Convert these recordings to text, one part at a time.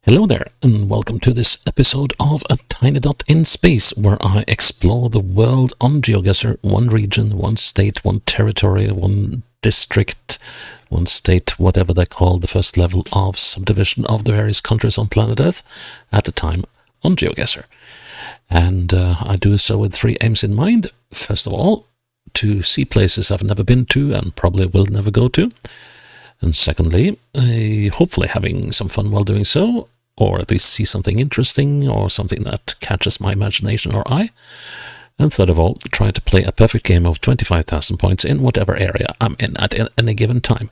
Hello there, and welcome to this episode of A Tiny Dot in Space, where I explore the world on GeoGuessr, one region, one state, one territory, one district, one state, whatever they call the first level of subdivision of the various countries on planet Earth at a time on GeoGuessr. And I do so with three aims in mind. First of all, to see places I've never been to and probably will never go to. And secondly, hopefully having some fun while doing so, or at least see something interesting or something that catches my imagination or eye. And third of all, try to play a perfect game of 25,000 points in whatever area I'm in at any given time.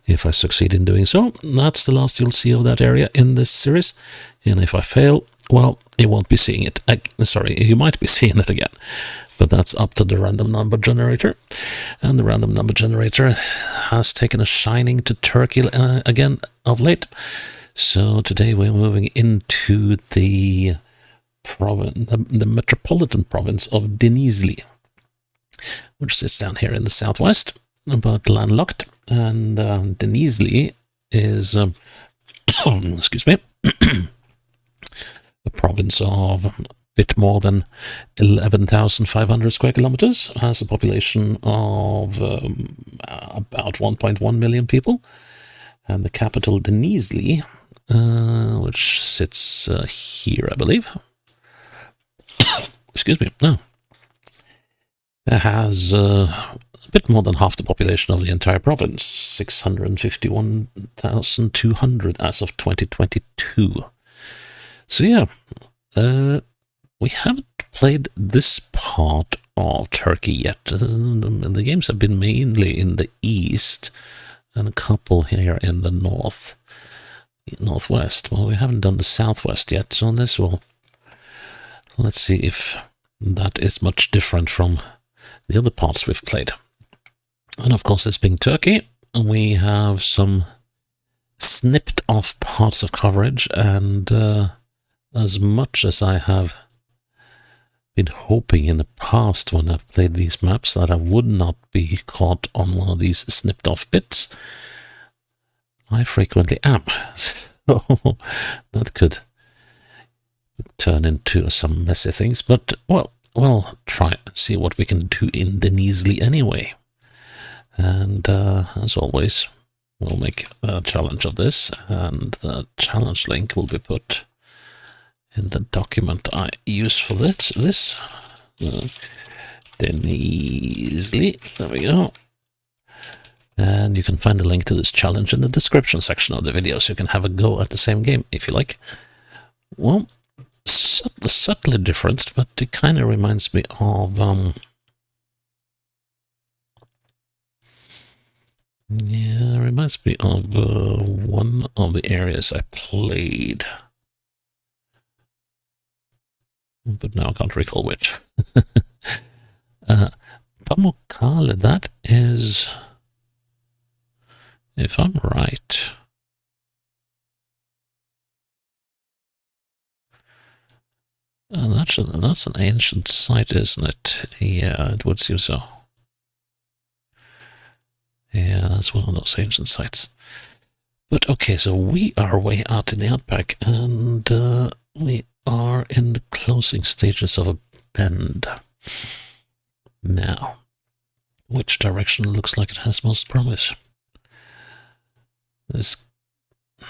If I succeed in doing so, that's the last you'll see of that area in this series. And if I fail, well, you won't be seeing it. You might be seeing it again. But that's up to the random number generator. And the random number generator has taken a shining to Turkey again of late. So today we're moving into the metropolitan province of Denizli, which sits down here in the southwest, but landlocked. And Denizli is, excuse me, a province of a bit more than 11,500 square kilometers, has a population of about 1.1 million people, and the capital Denizli, which sits here, I believe. Excuse me. No. It has a bit more than half the population of the entire province, 651,200 as of 2022. So yeah, we haven't played this part of Turkey yet. The games have been mainly in the east and a couple here in the northwest. Well, we haven't done the southwest yet, so this will... Let's see if that is much different from the other parts we've played. And of course, this being Turkey, we have some snipped off parts of coverage, and as much as I have been hoping in the past when I've played these maps that I would not be caught on one of these snipped off bits, I frequently am. So that could turn into some messy things, but well, we'll try and see what we can do in Denizli anyway. And as always, we'll make a challenge of this, and the challenge link will be put in the document I use for this. Denizli, there we go. And you can find a link to this challenge in the description section of the video, so you can have a go at the same game if you like. Well, subtly different, but it kind of reminds me of one of the areas I played, but now I can't recall which. Pamukkale, that is, if I'm right, that's an ancient site, isn't it? Yeah, it would seem so. Yeah, that's one of those ancient sites. But okay, so we are way out in the outback, and we are in the closing stages of a bend. Now, which direction looks like it has most promise? It's a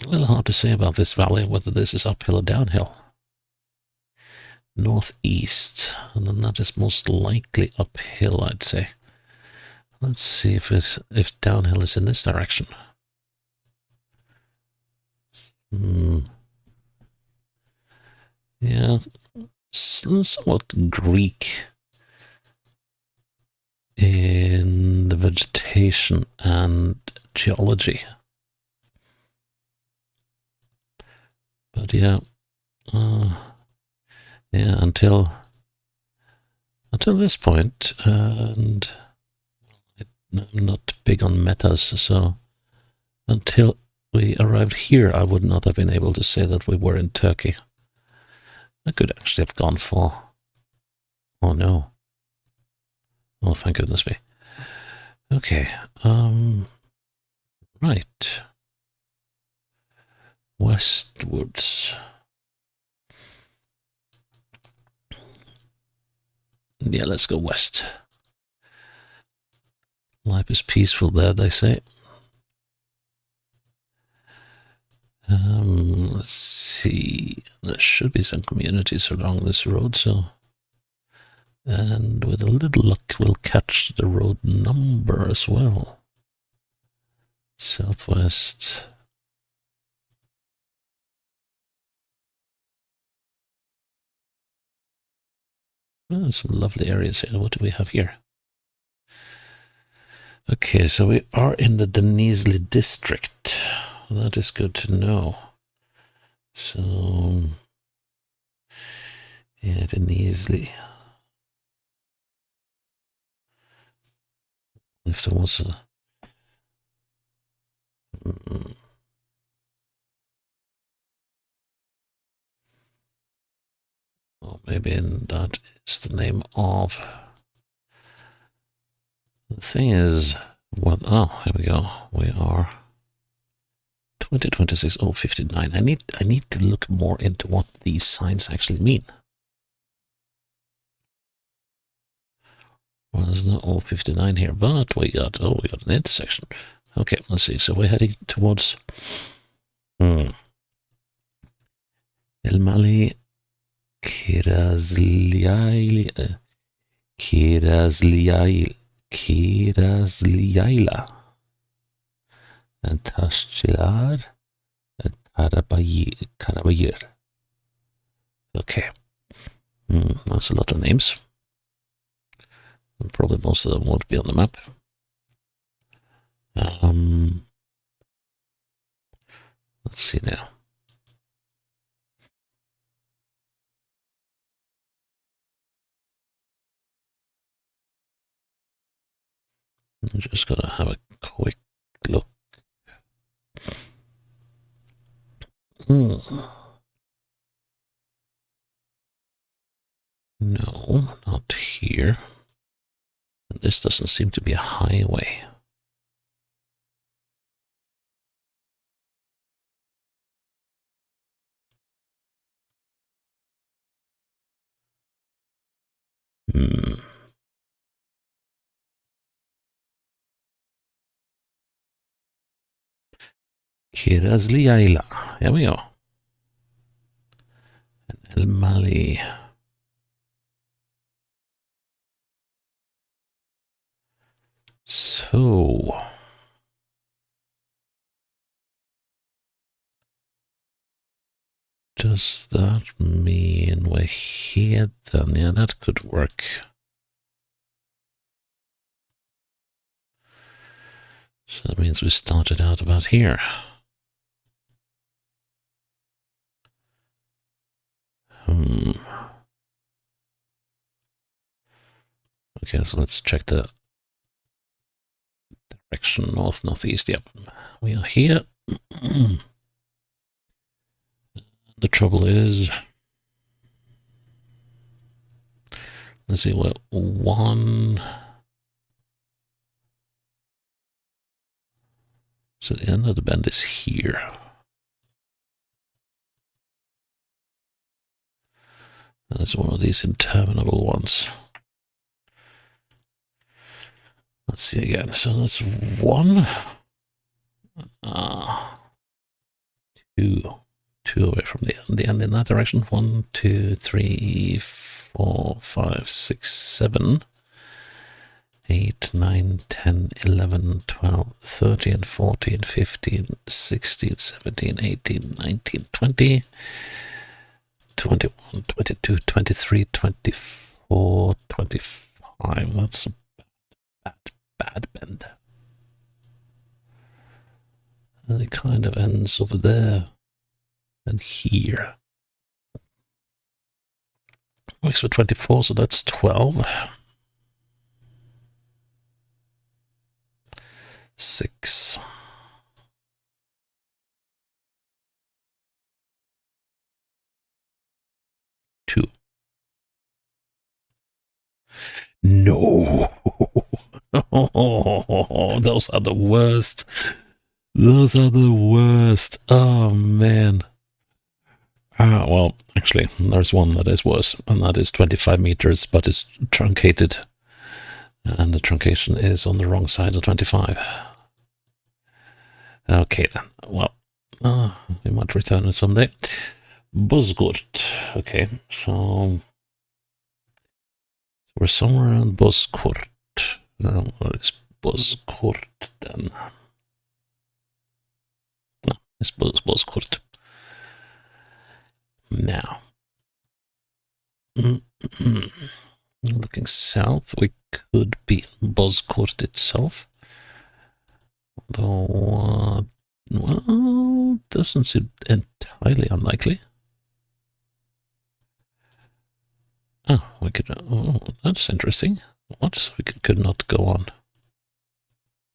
little hard to say about this valley, whether this is uphill or downhill. Northeast, and then that is most likely uphill, I'd say. Let's see if downhill is in this direction. Yeah, somewhat Greek in the vegetation and geology. But yeah, until this point, and I'm not big on metas, so until we arrived here, I would not have been able to say that we were in Turkey. I could actually have gone for... Oh no. Oh, thank goodness me. Okay, right. westwards. Yeah, let's go west. Life is peaceful there, they say. Let's see. There should be some communities along this road, so. And with a little luck, we'll catch the road number as well. Southwest. Oh, some lovely areas here. What do we have here? Okay, so we are in the Denizli district. That is good to know. So, yeah, Denizli. If there was a... Oh, maybe that is the name of... The thing is... What? Oh, here we go. We are... 2026 059. I need to look more into what these signs actually mean. Well, there's no 059 here, but we got an intersection. Okay, let's see. So we're heading towards El Mali Kirazliaila and Tashchilar and Karabayir. Okay. That's a lot of names. And probably most of them won't be on the map. Let's see now. I'm just gonna have a quick look. No, not here. This doesn't seem to be a highway. Kirazliaila. Here we go. And El Mali. So, does that mean we're here then? Yeah, that could work. So that means we started out about here. Okay, so let's check the direction northeast. Yep, we are here. The trouble is, let's see, we're one. So the end of the bend is here. That's one of these interminable ones. Let's see again. So that's one. Two away from the end in that direction. 1, 2, 3, 4, 5, 6, 7, 8, 9, 10, 11, 12, 13, 14, 15, 16, 17, 18, 19, 20, 21, 22, 23, 24, 25. That's a bad bend. And it kind of ends over there and here. Works for 24, so that's 12. 6. Two. No. Those are the worst. Those are the worst. Oh man. Well, actually, there's one that is worse, and that is 25 meters, but it's truncated. And the truncation is on the wrong side of 25. Okay then. Well, we might return it someday. Buzzcourt. Okay, so we're somewhere around Buzzcourt. Now, what is Buzzcourt then? No, it's Buzzcourt. Now, looking south, we could be in Buzzcourt itself. Though, well, doesn't seem entirely unlikely. Oh, we could. Oh, that's interesting. What? We could not go on.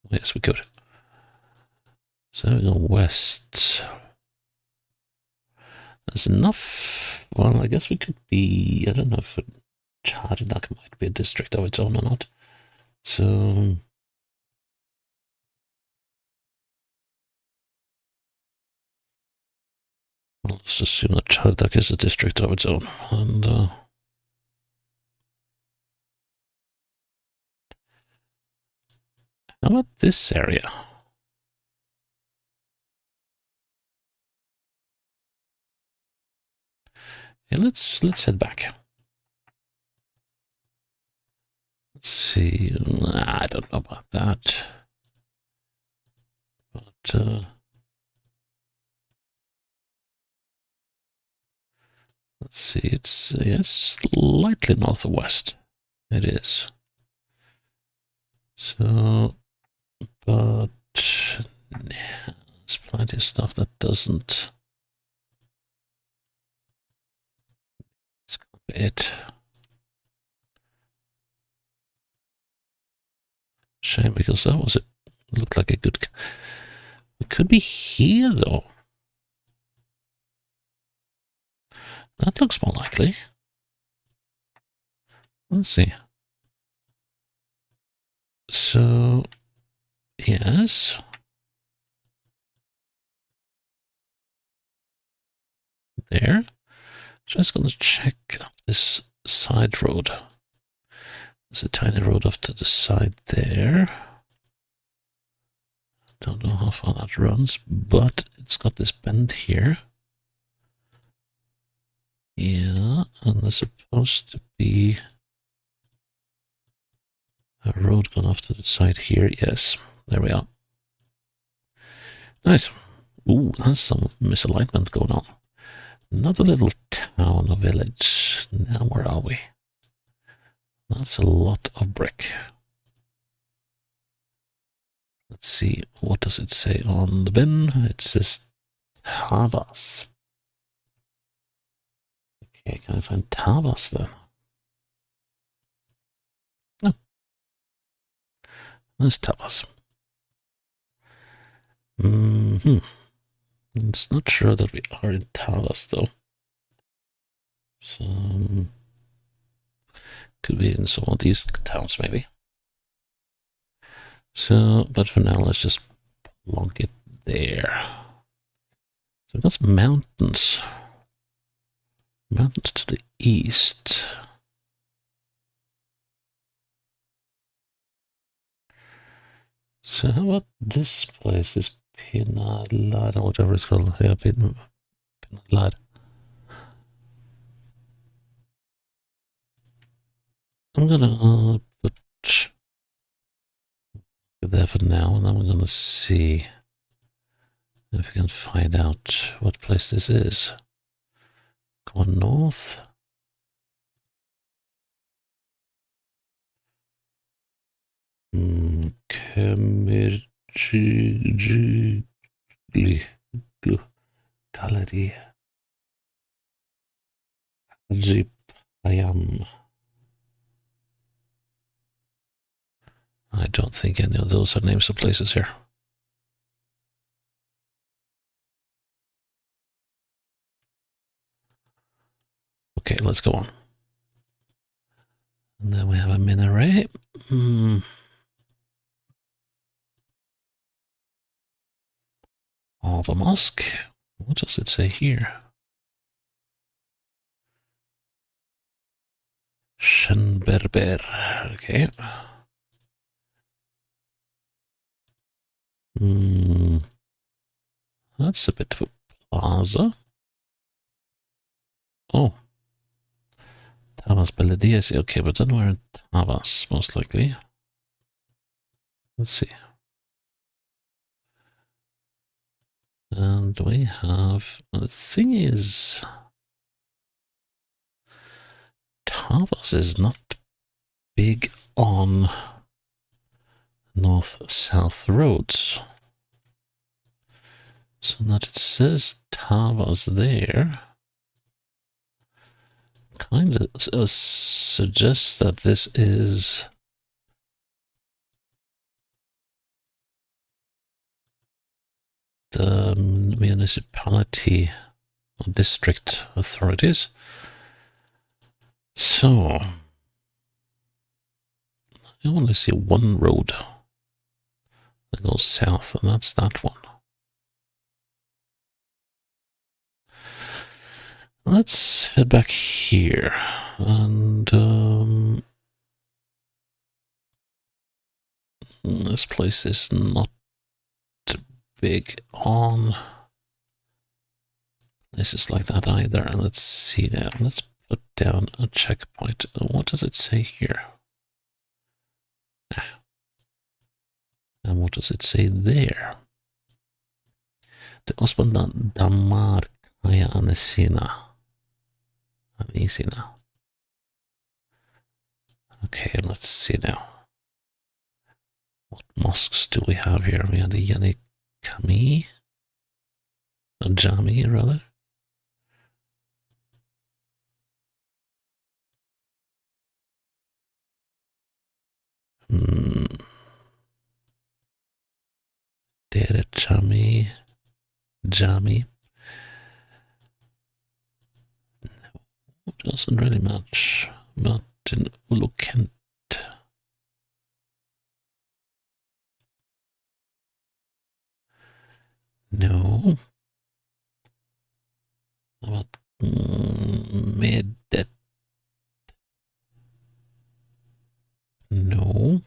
Yes, we could. So we go west. There's enough. Well, I guess we could be. I don't know if Chardak might be a district of its own or not. So. Well, let's assume that Chardak is a district of its own. And. How about this area? Yeah, let's head back. Let's see. I don't know about that. But let's see. It's slightly northwest. It is. So, but there's plenty of stuff that doesn't. It's gonna be it. Shame, because that was it. Looked like a good. It could be here though. That looks more likely. Let's see. So, yes. There. Just gonna check up this side road. There's a tiny road off to the side there. Don't know how far that runs, but it's got this bend here. Yeah, and there's supposed to be a road going off to the side here. Yes, there we are. Nice. Ooh, that's some misalignment going on. Another little town or village. Now where are we? That's a lot of brick. Let's see, what does it say on the bin? It says Tavas. Okay, can I find Tavas then? No. There's Tavas. It's not sure that we are in Tavas though. So, could be in some of these towns maybe. So, but for now, let's just plonk it there. So that's mountains. Mountains to the east. So how about this place, this Pinalad, or whatever it's called. Yeah, Pinalad. I'm gonna put it there for now, and then we're gonna see if we can find out what place this is. Go on north. Kemirjigli Gallery Hajipayam. I don't think any of those are names of places here. Okay, let's go on. And then we have a minaret. of a mosque. What does it say here? Shenberber. Okay. That's a bit of a plaza. Oh. Tavas Belediyesi. Okay, but then we're in Tavas, most likely. Let's see. And we have... The thing is... Tavas is not big on north-south roads. So that it says Tavas there kind of suggests that this is the municipality or district authorities. So I only see one road that goes south, and that's that one. Let's head back here, and this place is not big on places like that either. Let's see there. Let's put down a checkpoint. What does it say here? And what does it say there? The Osman Damar Kaya Anisina. Okay, let's see now. What mosques do we have here? We have the Yanikami, Jami rather. Dere Jami. Doesn't really match, but in Ulukent. No. How about Medet? No.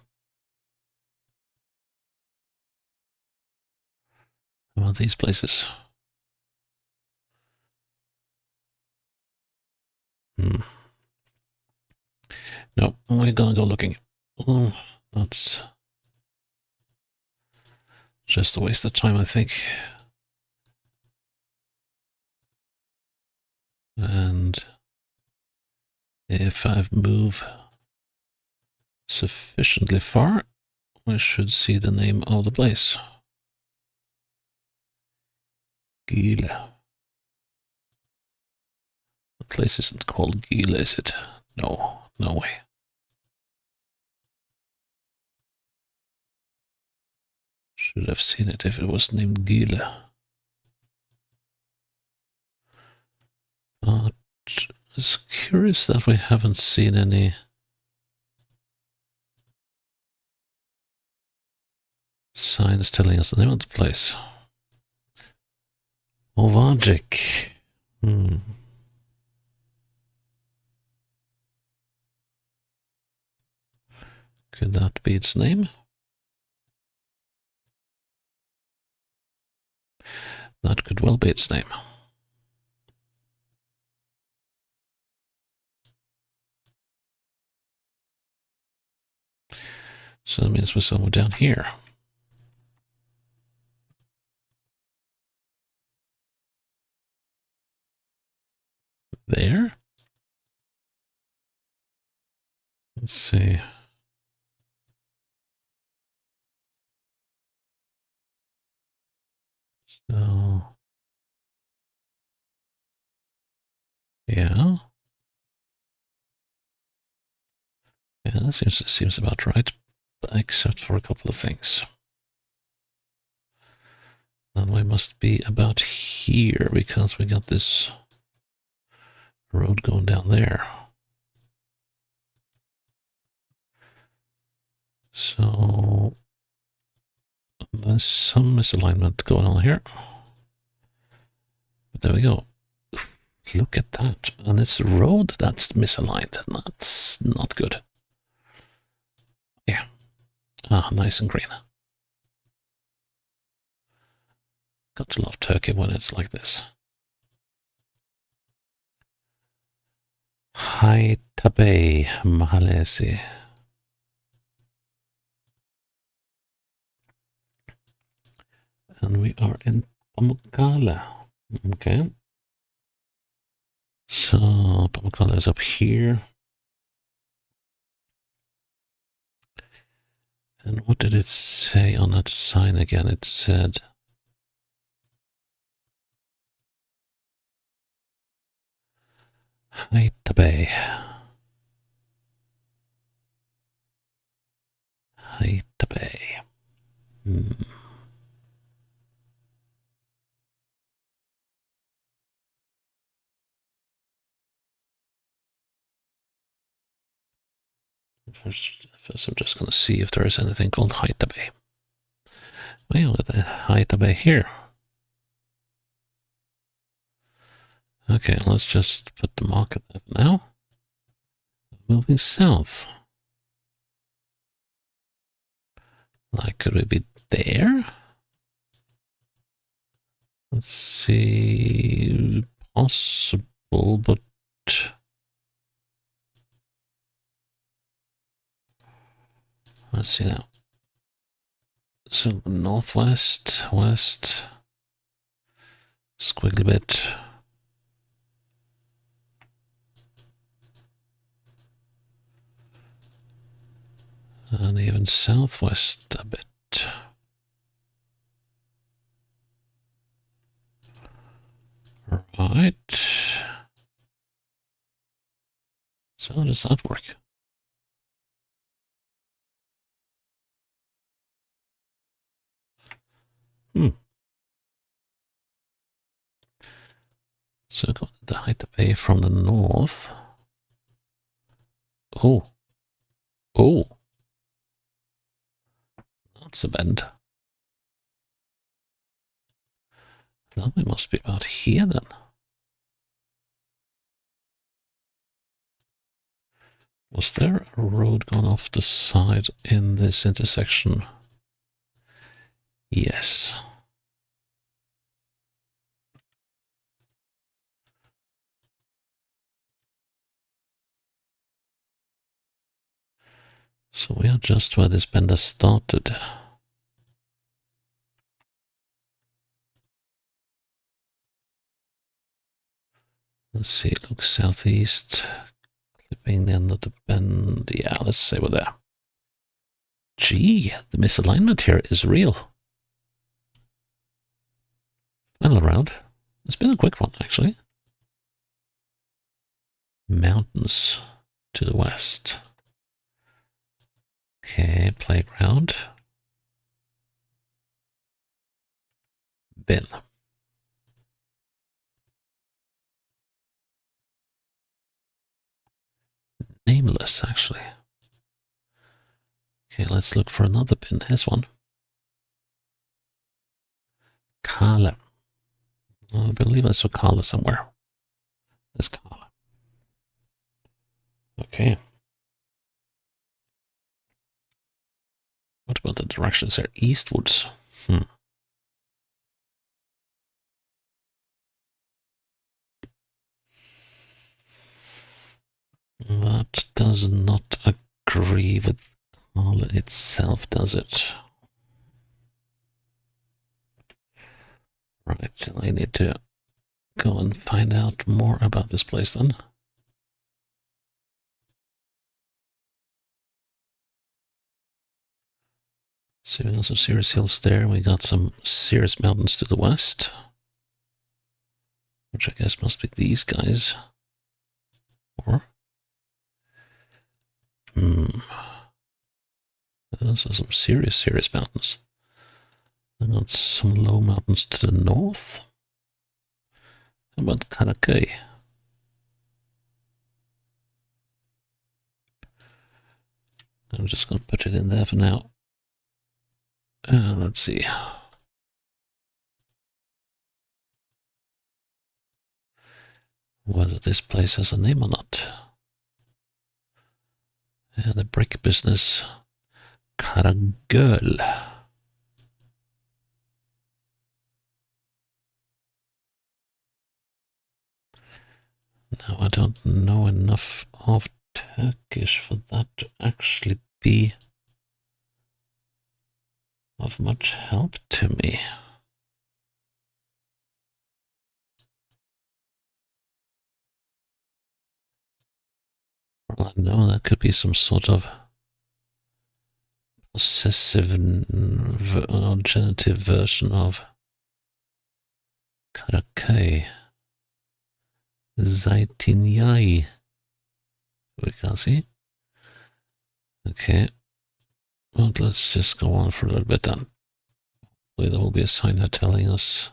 How about these places? No, we're gonna go looking. Oh, that's just a waste of time, I think. And if I move sufficiently far, we should see the name of the place. Gile. The place isn't called Gile, is it? No, no way. Should have seen it if it was named Gile. But it's curious that we haven't seen any signs telling us the name of the place. Ovajic. Could that be its name? That could well be its name. So that means we're somewhere down here. There? Let's see. So, yeah. Yeah, that seems about right, except for a couple of things. Then we must be about here because we got this road going down there. So there's some misalignment going on here. there we go. Look at that. And it's a road that's misaligned. That's not good. Yeah. Ah, nice and green. Got to love Turkey when it's like this. Haytabe Mahallesi. And we are in Pamukkale. Okay. So Pamukkale is up here. And what did it say on that sign again? It said Haytabe. Haytabe. First, I'm just going to see if there is anything called Haytabe. Well, the Haytabe here. Okay, let's just put the market there for now. Moving south. Like, could we be there? Let's see. Possible, but let's see now. So northwest, west, squiggly bit. And even southwest a bit. Right. So how does that work? So got the Haytabe from the north. Oh. Oh. That's a bend. That we must be about here then. Was there a road gone off the side in this intersection? Yes. So we are just where this bender started. Let's see, look southeast, clipping the end of the bend. Yeah, let's say we're there. Gee, the misalignment here is real. Final round. It's been a quick one, actually. Mountains to the west. Okay, playground. Bin. Nameless, actually. Okay, let's look for another bin. Here's one. Kale. I believe I saw Kale somewhere. There's Kale. Okay. What about the directions here? Eastwards. That does not agree with Kale itself, does it? Right, I need to go and find out more about this place then. So we got some serious hills there. We got some serious mountains to the west, which I guess must be these guys. Or those are some serious mountains. I got some low mountains to the north. How about Karakay? I'm just going to put it in there for now. Let's see. whether this place has a name or not. Yeah, the brick business. Karagöl. Now, I don't know enough of Turkish for that to actually be of much help to me. Well, I know that could be some sort of possessive genitive version of Karakay. Zaytinyai. We can't see. Okay. Well, let's just go on for a little bit then. There will be a sign here telling us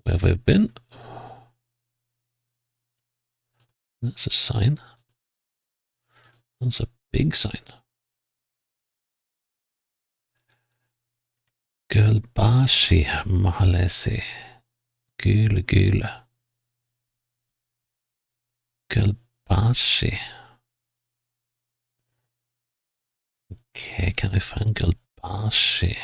where we've been. That's a sign. That's a big sign. Gölbashi Mahallesi. Gül. Gölbashi. Okay, can we find Gölbashi?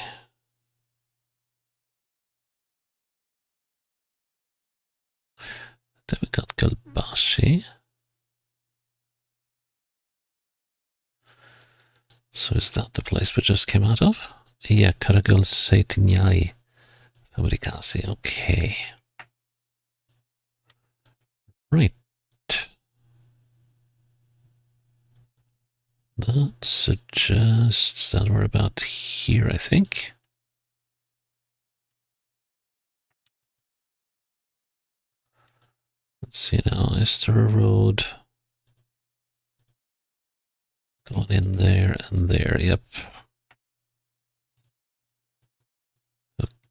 Then we got Gölbashi. So is that the place we just came out of? Yeah, Karagöl Zeytinyai Fabrikasi. Okay. Right. That suggests that we're about here, I think. Let's see now, is there a road going in there and there? Yep.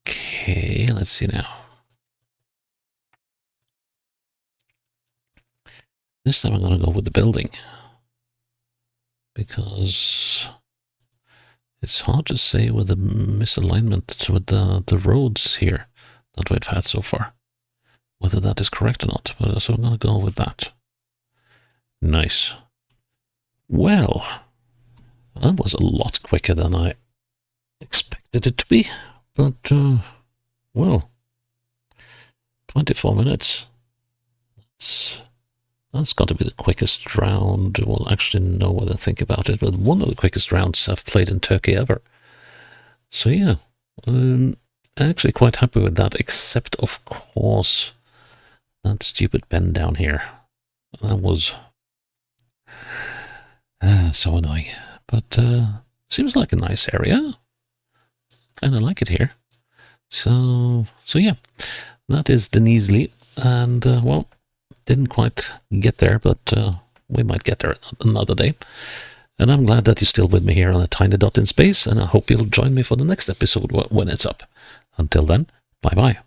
Okay, let's see now. This time I'm going to go with the building, because it's hard to say with the misalignment with the roads here that we've had so far, whether that is correct or not. But so I'm going to go with that. Nice. Well, that was a lot quicker than I expected it to be, but well, 24 minutes. That's got to be the quickest round. Well, actually, no one to think about it, but one of the quickest rounds I've played in Turkey ever. So yeah, I'm actually quite happy with that, except of course that stupid bend down here. That was so annoying. But seems like a nice area. Kind of like it here. So yeah, that is Denizli, and well, didn't quite get there, but we might get there another day. And I'm glad that you're still with me here on a tiny dot in space, and I hope you'll join me for the next episode when it's up. Until then, bye bye.